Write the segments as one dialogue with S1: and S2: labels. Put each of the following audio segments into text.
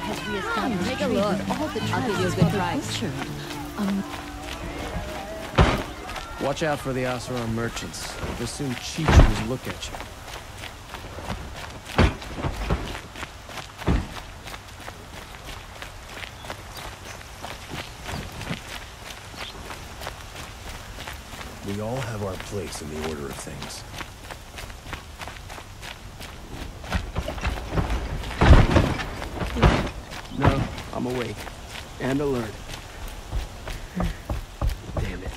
S1: has reestablished
S2: Take a
S1: trade
S2: look.
S1: with all the
S2: I'll give you a
S1: tribes
S2: good
S1: of the
S2: price.
S1: butcher.
S3: Watch out for the Oseram merchants. They'll soon cheat you as look at you.
S4: We all have our place in the order of things.
S3: No, I'm awake. And alert. Damn it.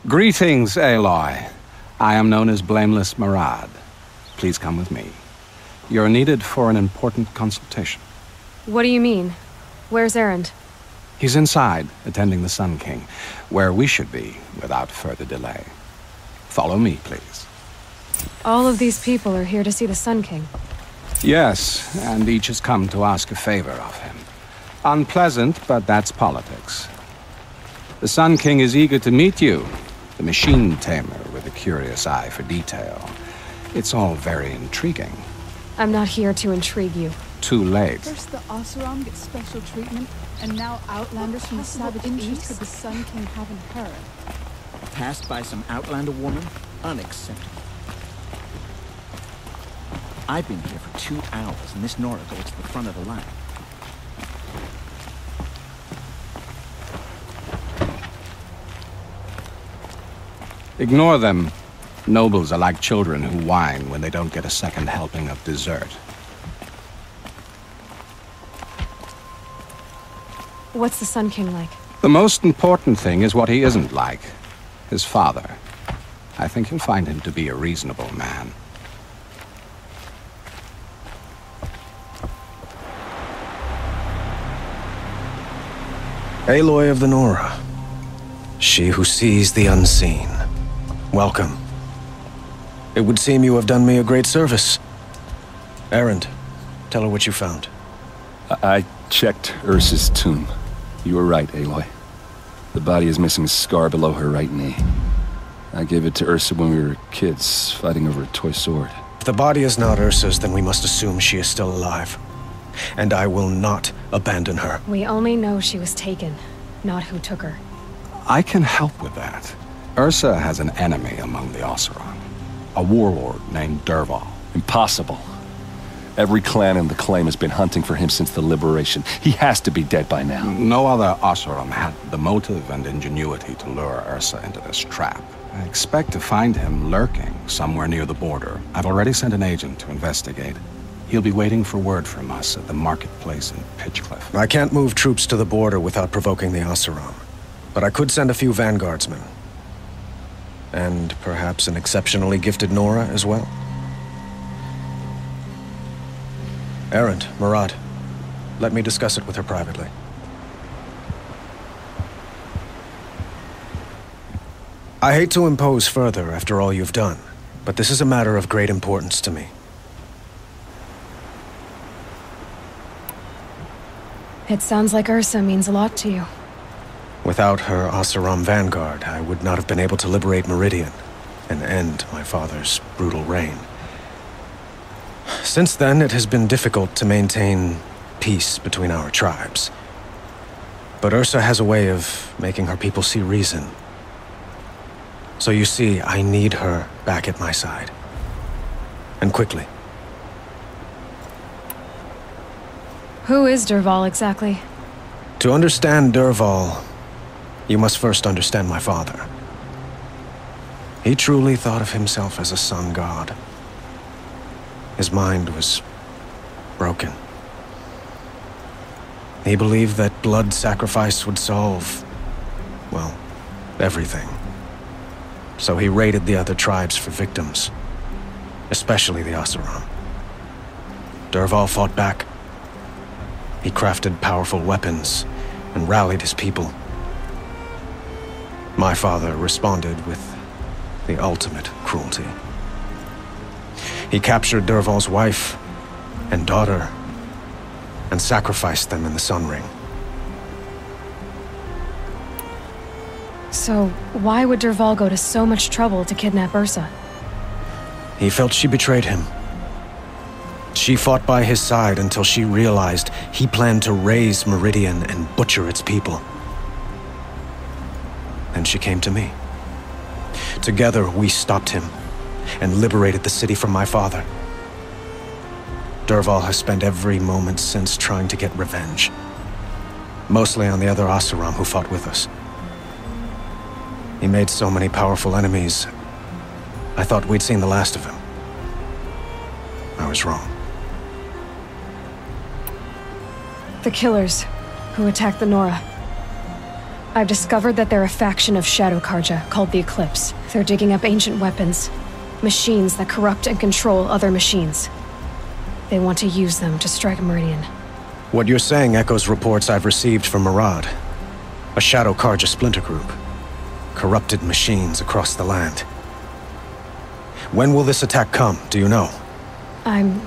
S5: Greetings, Aloy. I am known as Blameless Marad. Please come with me. You're needed for an important consultation.
S6: What do you mean? Where's Erend?
S5: He's inside, attending the Sun King, where we should be without further delay. Follow me, please.
S6: All of these people are here to see the Sun King.
S5: Yes, and each has come to ask a favor of him. Unpleasant, but that's politics. The Sun King is eager to meet you, the machine tamer with a curious eye for detail. It's all very intriguing.
S6: I'm not here to intrigue you.
S5: Too late.
S7: First the Oseram get special treatment, and now outlanders from the savage east that the Sun King haven't heard.
S8: Passed by some outlander woman? Unacceptable. I've been here for 2 hours, and this Nora goes to the front of the line.
S5: Ignore them. Nobles are like children who whine when they don't get a second helping of dessert.
S6: What's the Sun King like?
S5: The most important thing is what he isn't like. His father. I think you'll find him to be a reasonable man.
S4: Aloy of the Nora. She who sees the unseen. Welcome. It would seem you have done me a great service. Erend, tell her what you found.
S9: I checked Ursa's tomb. You were right, Aloy. The body is missing a scar below her right knee. I gave it to Ursa when we were kids, fighting over a toy sword.
S4: If the body is not Ursa's, then we must assume she is still alive. And I will not abandon her.
S6: We only know she was taken, not who took her.
S5: I can help with that. Ursa has an enemy among the Oseram. A warlord named Dervahl.
S9: Impossible. Every clan in the claim has been hunting for him since the liberation. He has to be dead by now.
S5: No other Oseram had the motive and ingenuity to lure Ursa into this trap. I expect to find him lurking somewhere near the border. I've already sent an agent to investigate. He'll be waiting for word from us at the marketplace in Pitchcliff.
S4: I can't move troops to the border without provoking the Oseram. But I could send a few vanguardsmen. And perhaps an exceptionally gifted Nora as well. Erend, Marad, let me discuss it with her privately. I hate to impose further after all you've done, but this is a matter of great importance to me.
S6: It sounds like Ursa means a lot to you.
S4: Without her Oseram vanguard, I would not have been able to liberate Meridian and end my father's brutal reign. Since then, it has been difficult to maintain peace between our tribes. But Ursa has a way of making her people see reason. So you see, I need her back at my side. And quickly.
S6: Who is Dervahl exactly?
S4: To understand Dervahl, you must first understand my father. He truly thought of himself as a sun god. His mind was broken. He believed that blood sacrifice would solve, well, everything. So he raided the other tribes for victims, especially the Oseram. Dervahl fought back. He crafted powerful weapons and rallied his people. My father responded with the ultimate cruelty. He captured Dervahl's wife and daughter and sacrificed them in the Sun Ring.
S6: So, why would Dervahl go to so much trouble to kidnap Ursa?
S4: He felt she betrayed him. She fought by his side until she realized he planned to raise Meridian and butcher its people. Then she came to me. Together, we stopped him and liberated the city from my father. Dervahl has spent every moment since trying to get revenge. Mostly on the other Oseram who fought with us. He made so many powerful enemies, I thought we'd seen the last of him. I was wrong.
S6: The killers who attacked the Nora. I've discovered that they're a faction of Shadow Karja called the Eclipse. They're digging up ancient weapons, machines that corrupt and control other machines. They want to use them to strike Meridian.
S4: What you're saying echoes reports I've received from Murad, a Shadow Karja splinter group. Corrupted machines across the land. When will this attack come, do you know?
S6: I'm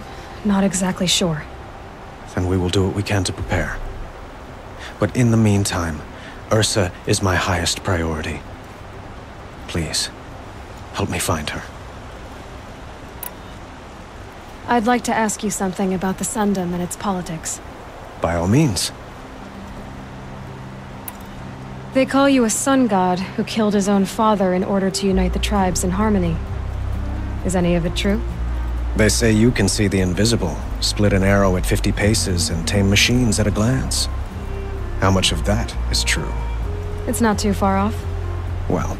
S6: not exactly sure.
S4: Then we will do what we can to prepare. But in the meantime, Ursa is my highest priority. Please, help me find her.
S6: I'd like to ask you something about the Sundom and its politics.
S4: By all means.
S6: They call you a sun god who killed his own father in order to unite the tribes in harmony. Is any of it true?
S4: They say you can see the invisible, split an arrow at 50 paces, and tame machines at a glance. How much of that is true?
S6: It's not too far off.
S4: Well,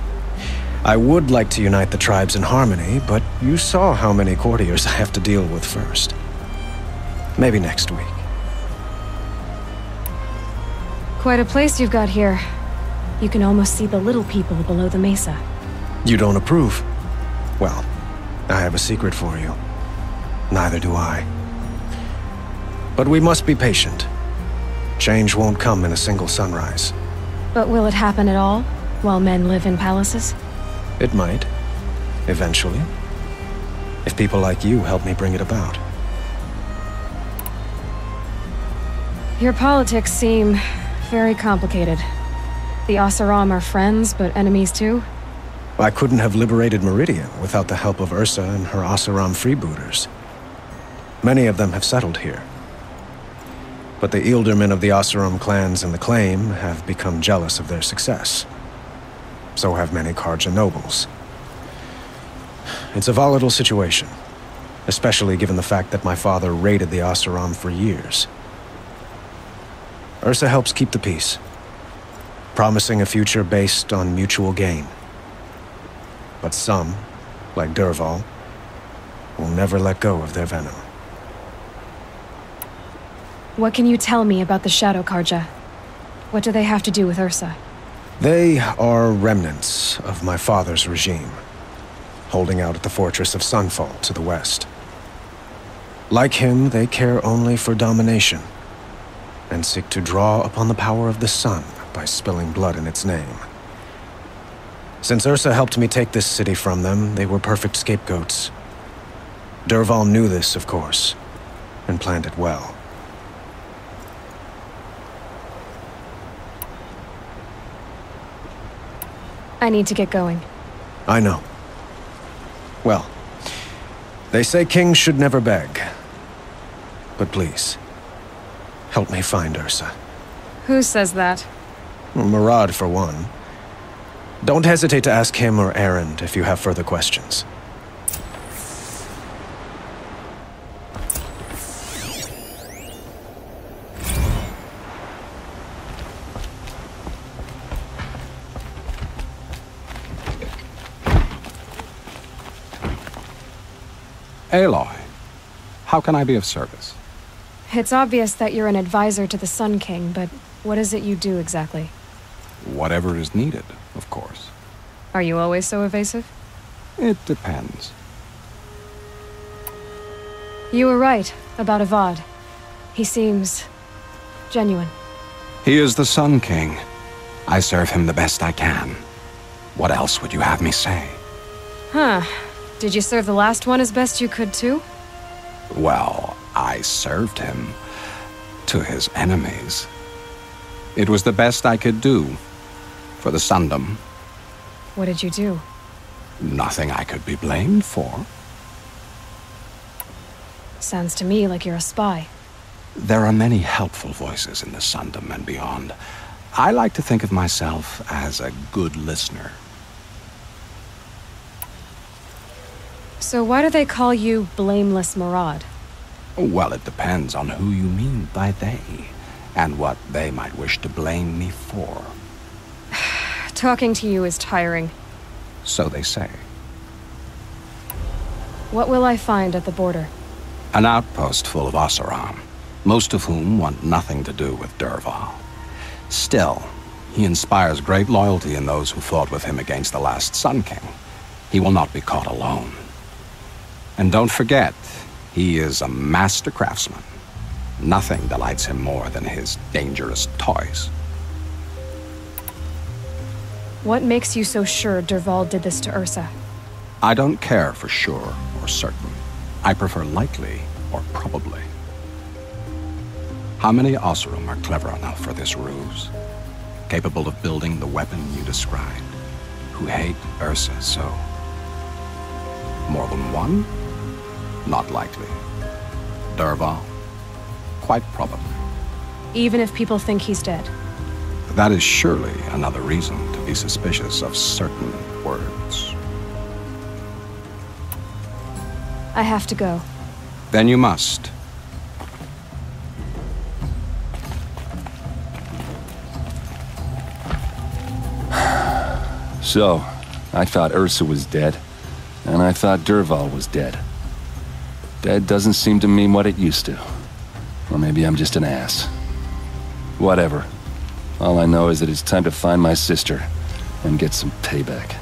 S4: I would like to unite the tribes in harmony, but you saw how many courtiers I have to deal with first. Maybe next week.
S6: Quite a place you've got here. You can almost see the little people below the mesa.
S4: You don't approve? Well, I have a secret for you. Neither do I. But we must be patient. Change won't come in a single sunrise.
S6: But will it happen at all, while men live in palaces?
S4: It might. Eventually. If people like you help me bring it about.
S6: Your politics seem very complicated. The Oseram are friends, but enemies too?
S4: I couldn't have liberated Meridian without the help of Ursa and her Oseram freebooters. Many of them have settled here. But the Ealdormen of the Oseram clans in the Claim have become jealous of their success. So have many Karja nobles. It's a volatile situation, especially given the fact that my father raided the Oseram for years. Ursa helps keep the peace, promising a future based on mutual gain. But some, like Dervahl, will never let go of their venom.
S6: What can you tell me about the Shadow Karja? What do they have to do with Ursa?
S4: They are remnants of my father's regime, holding out at the fortress of Sunfall to the west. Like him, they care only for domination, and seek to draw upon the power of the sun by spilling blood in its name. Since Ursa helped me take this city from them, they were perfect scapegoats. Dervahl knew this, of course, and planned it well.
S6: I need to get going.
S4: I know. Well, they say kings should never beg. But please, help me find Ursa.
S6: Who says that?
S4: Murad, for one. Don't hesitate to ask him or Erend if you have further questions.
S5: Aloy, how can I be of service?
S6: It's obvious that you're an advisor to the Sun King, but what is it you do exactly?
S5: Whatever is needed, of course.
S6: Are you always so evasive?
S5: It depends.
S6: You were right about Avad. He seems genuine.
S5: He is the Sun King. I serve him the best I can. What else would you have me say?
S6: Huh. Did you serve the last one as best you could too?
S5: Well, I served him to his enemies. It was the best I could do for the Sundom
S6: What did you do?
S5: Nothing I could be blamed for.
S6: Sounds to me like you're a spy.
S5: There are many helpful voices in the Sundom and beyond. I like to think of myself as a good listener.
S6: So why do they call you Blameless Maraud?
S5: Well, it depends on who you mean by they, and what they might wish to blame me for.
S6: Talking to you is tiring.
S5: So they say.
S6: What will I find at the border?
S5: An outpost full of Oseram, most of whom want nothing to do with Dervahl. Still, he inspires great loyalty in those who fought with him against the last Sun King. He will not be caught alone. And don't forget, he is a master craftsman. Nothing delights him more than his dangerous toys.
S6: What makes you so sure Dervahl did this to Ursa?
S5: I don't care for sure or certain. I prefer likely or probably. How many Oseram are clever enough for this ruse? Capable of building the weapon you described? Who hate Ursa so? More than one? Not likely. Dervahl? Quite probably.
S6: Even if people think he's dead?
S5: That is surely another reason to be suspicious of certain words.
S6: I have to go.
S5: Then you must.
S9: So, I thought Ursa was dead, and I thought Dervahl was dead. Dead doesn't seem to mean what it used to. Or maybe I'm just an ass. Whatever. All I know is that it's time to find my sister and get some payback.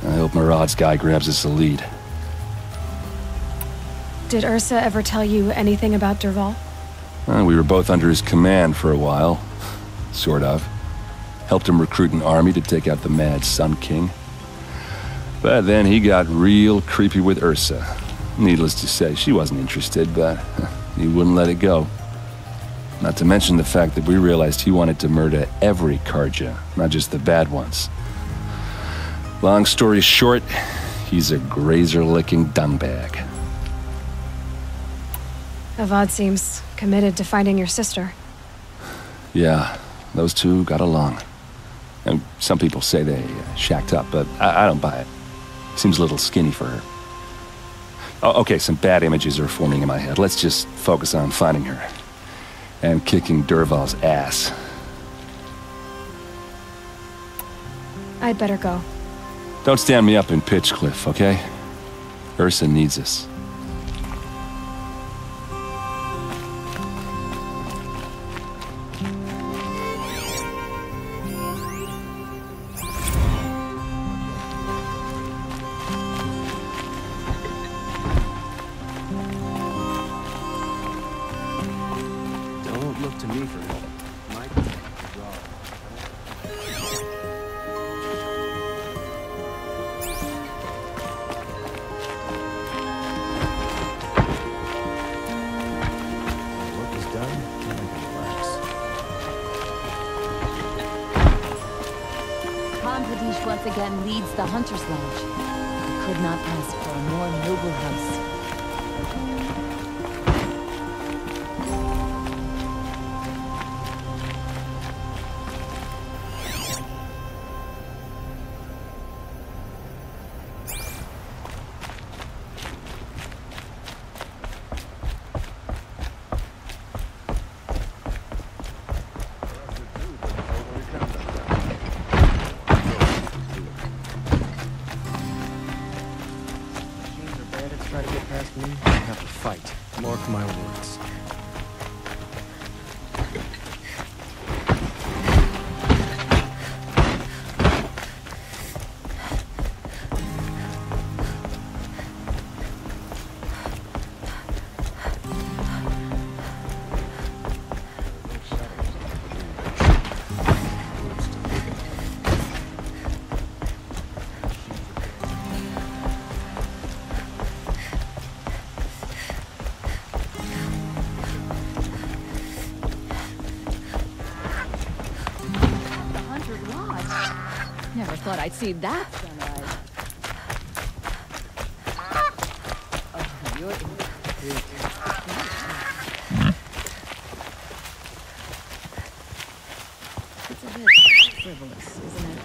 S9: I hope Maraud's guy grabs us a lead.
S6: Did Ursa ever tell you anything about Dervahl?
S9: We were both under his command for a while. Sort of. Helped him recruit an army to take out the mad Sun King. But then he got real creepy with Ursa. Needless to say, she wasn't interested, but he wouldn't let it go. Not to mention the fact that we realized he wanted to murder every Karja, not just the bad ones. Long story short, he's a grazer-licking dungbag.
S6: Avad seems committed to finding your sister.
S9: Yeah, those two got along. And some people say they shacked up, but I don't buy it. Seems a little skinny for her. Oh, okay, some bad images are forming in my head. Let's just focus on finding her. And kicking Dervahl's ass.
S6: I'd better go.
S9: Don't stand me up in Pitchcliff, okay? Ursa needs us.
S3: Don't look to me for help. Mike, draw. Work is done. Now I can relax.
S1: Khan Pradesh once again leads the Hunter's Lodge. I could not ask for a more noble house.
S3: Try to get past me, I have to fight. Mark my words.
S1: thought I'd see that sunrise. It's a bit frivolous, isn't it?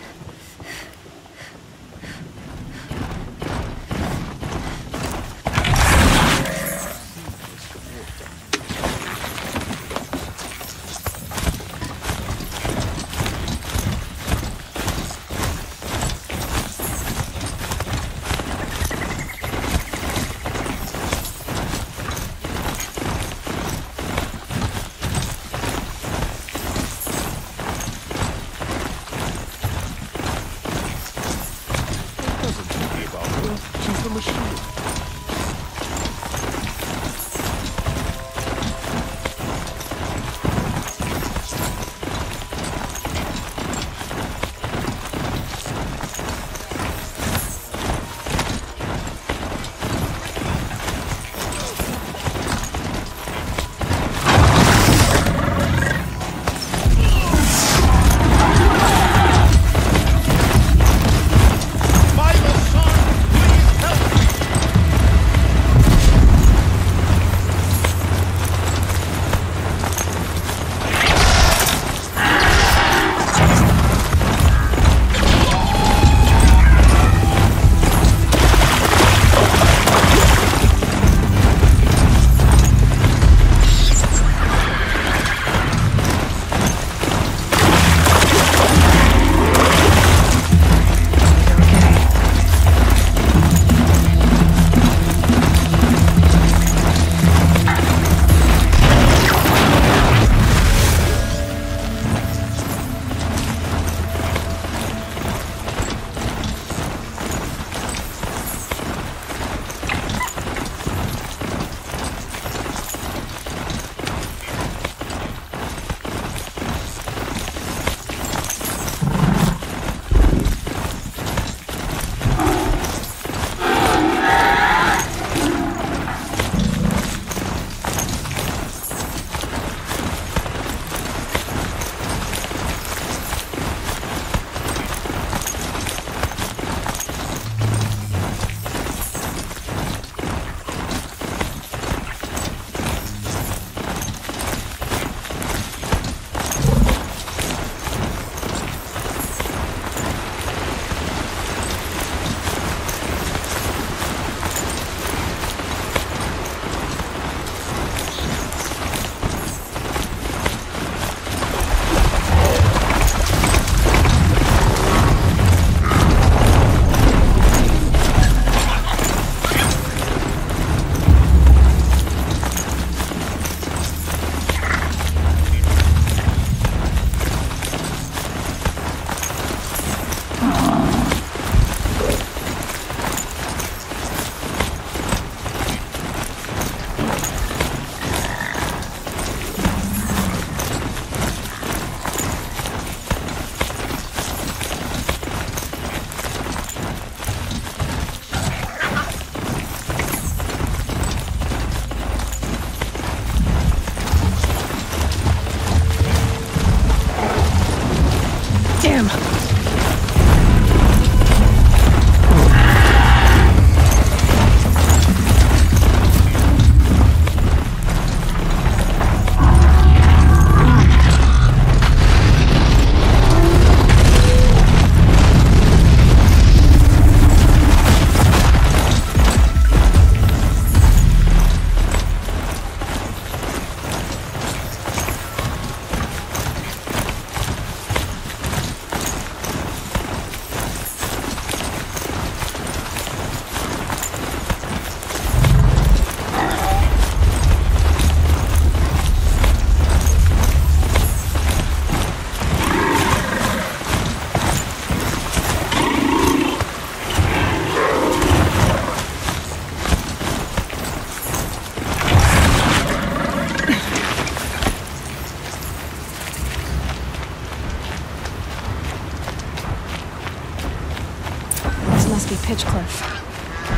S6: Pitchcliff.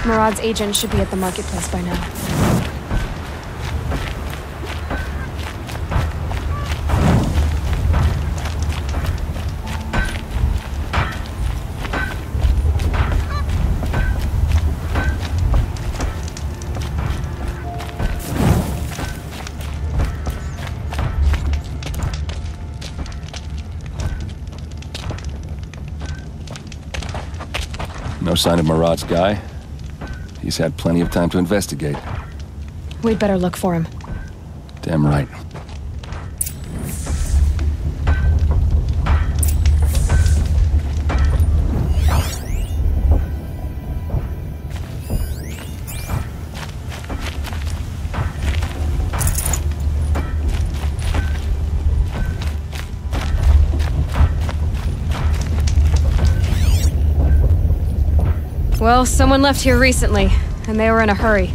S6: Murad's agent should be at the marketplace by now.
S9: sign of Murad's guy? He's had plenty of time to investigate.
S6: We'd better look for him.
S9: Damn right.
S6: Well, someone left here recently, and they were in a hurry.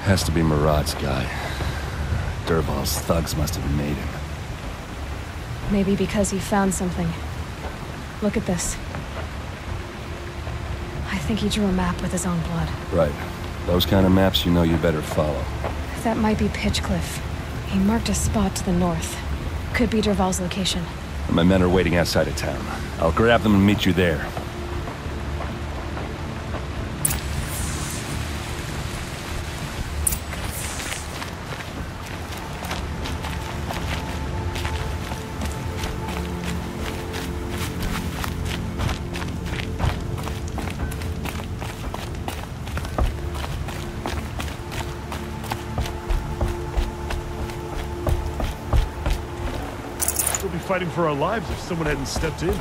S9: Has to be Murad's guy. Dervahl's thugs must have made him.
S6: Maybe because he found something. Look at this. I think he drew a map with his own blood.
S9: Right. Those kind of maps you know you better follow.
S6: That might be Pitchcliff. He marked a spot to the north. Could be Dervahl's location.
S9: My men are waiting outside of town. I'll grab them and meet you there.
S2: We'll be fighting for our lives if someone hadn't stepped in.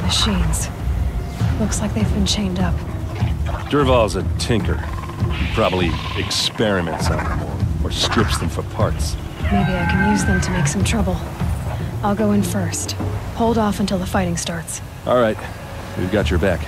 S6: Machines. Looks like they've been chained up.
S9: Dervahl's a tinker. He probably experiments on them, or strips them for parts.
S6: Maybe I can use them to make some trouble. I'll go in first. Hold off until the fighting starts.
S9: All right, we've got your back.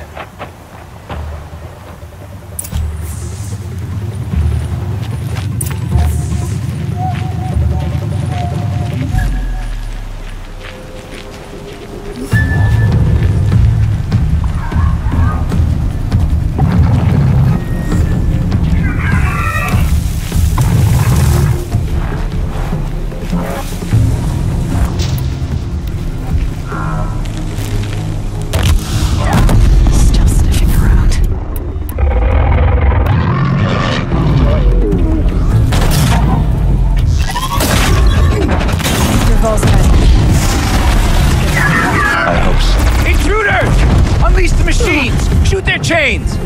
S3: Chains!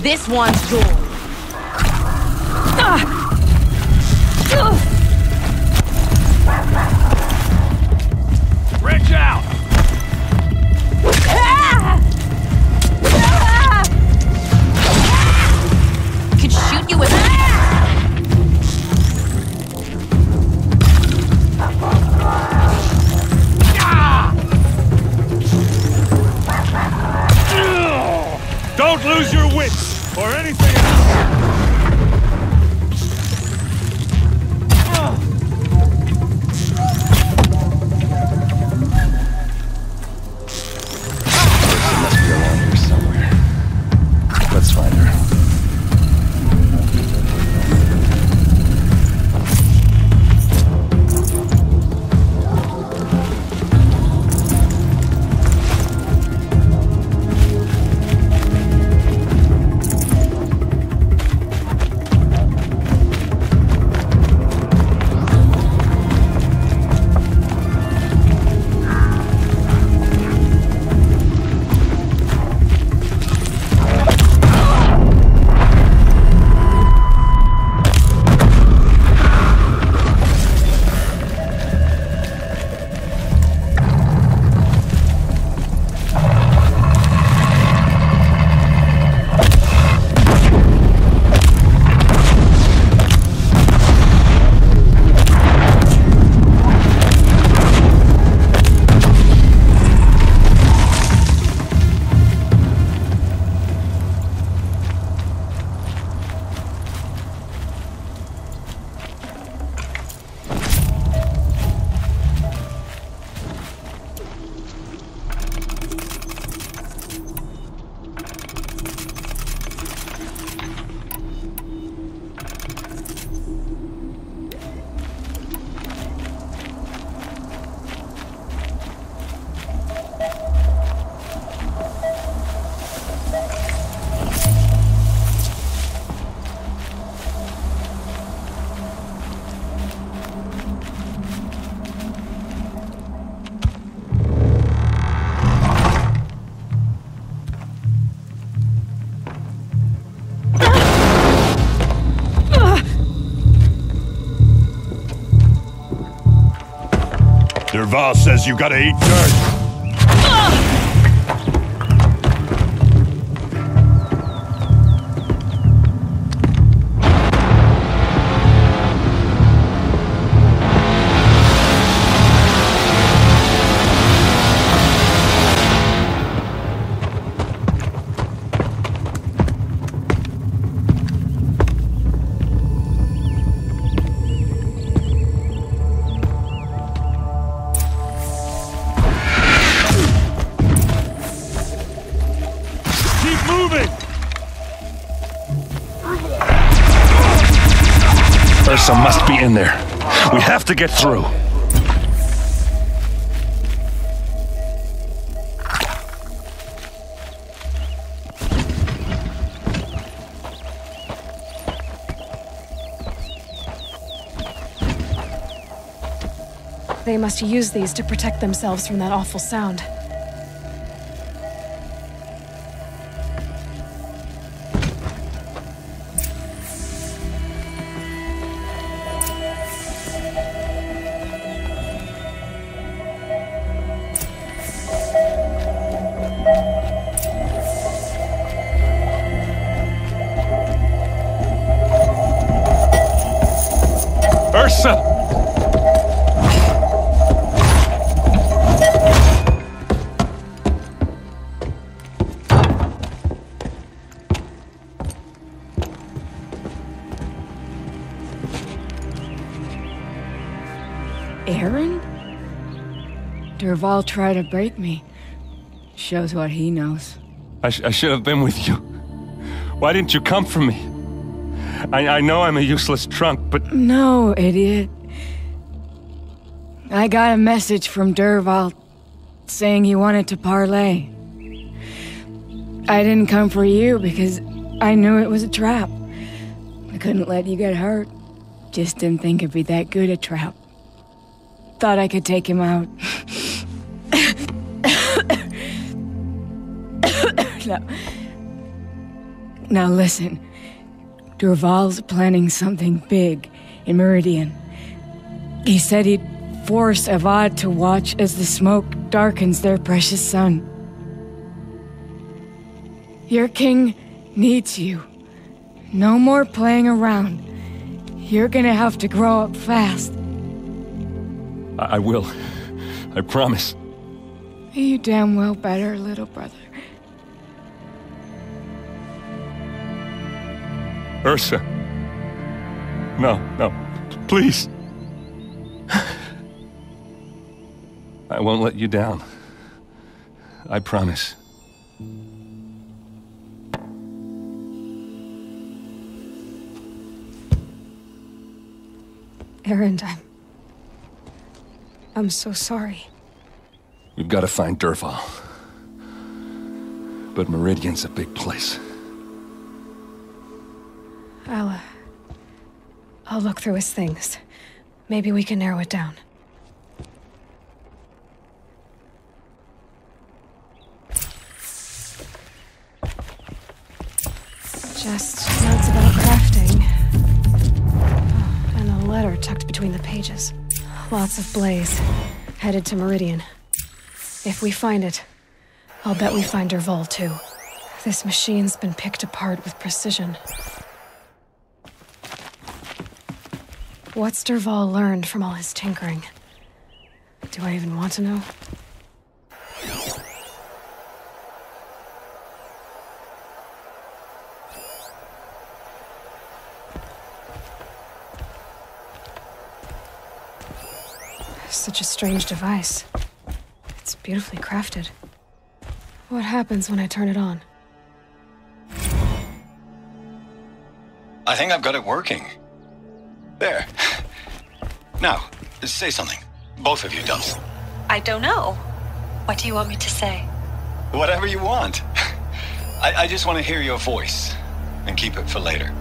S1: This one's yours.
S2: Reach out!
S1: Could shoot you with
S2: Don't lose your wits, or anything else! Derval says you gotta eat dirt.
S9: Ursa must be in there. We have to get through.
S6: They must use these to protect themselves from that awful sound.
S9: Ursa!
S10: Aaron? Derval tried to break me. Shows what he knows.
S9: I should have been with you. Why didn't you come for me? I know I'm a useless trunk, but...
S10: No, idiot. I got a message from Derval saying he wanted to parlay. I didn't come for you because I knew it was a trap. I couldn't let you get hurt. Just didn't think it'd be that good a trap. Thought I could take him out. Now listen. Derval's planning something big in Meridian. He said he'd force Avad to watch as the smoke darkens their precious sun. Your king needs you. No more playing around. You're gonna have to grow up fast.
S9: I will. I promise.
S10: You damn well better, little brother.
S9: Ursa. No, please. I won't let you down. I promise.
S6: Aaron, I'm so sorry.
S9: We've got to find Derval. But Meridian's a big place.
S6: I'll look through his things. Maybe we can narrow it down. Just notes about crafting. Oh, and a letter tucked between the pages. Lots of blaze. Headed to Meridian. If we find it, I'll bet we find Derval too. This machine's been picked apart with precision. What's Derval learned from all his tinkering? Do I even want to know? Such a strange device. It's beautifully crafted. What happens when I turn it on?
S11: I think I've got it working. There. Now, say something. Both of you, Dubs.
S12: I don't know. What do you want me to say?
S11: Whatever you want. I just want to hear your voice. And keep it for later.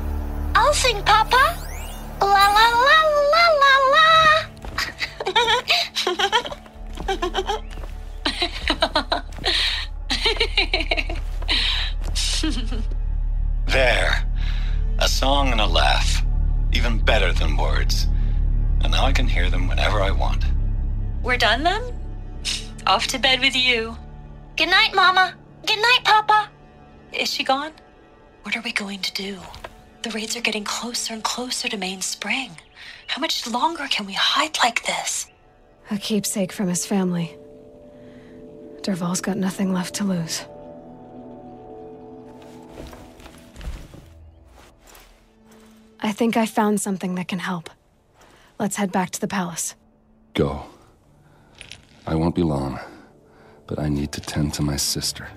S12: I'll sing, Papa. La la la la la la.
S11: There. A song and a laugh. Even better than words. And now I can hear them whenever I want.
S13: We're done then? Off to bed with you.
S12: Good night, Mama. Good night, Papa.
S13: Is she gone? What are we going to do? The raids are getting closer and closer to Main Spring. How much longer can we hide like this?
S6: A keepsake from his family. Dervahl's got nothing left to lose. I think I found something that can help. Let's head back to the palace.
S9: Go. I won't be long, but I need to tend to my sister.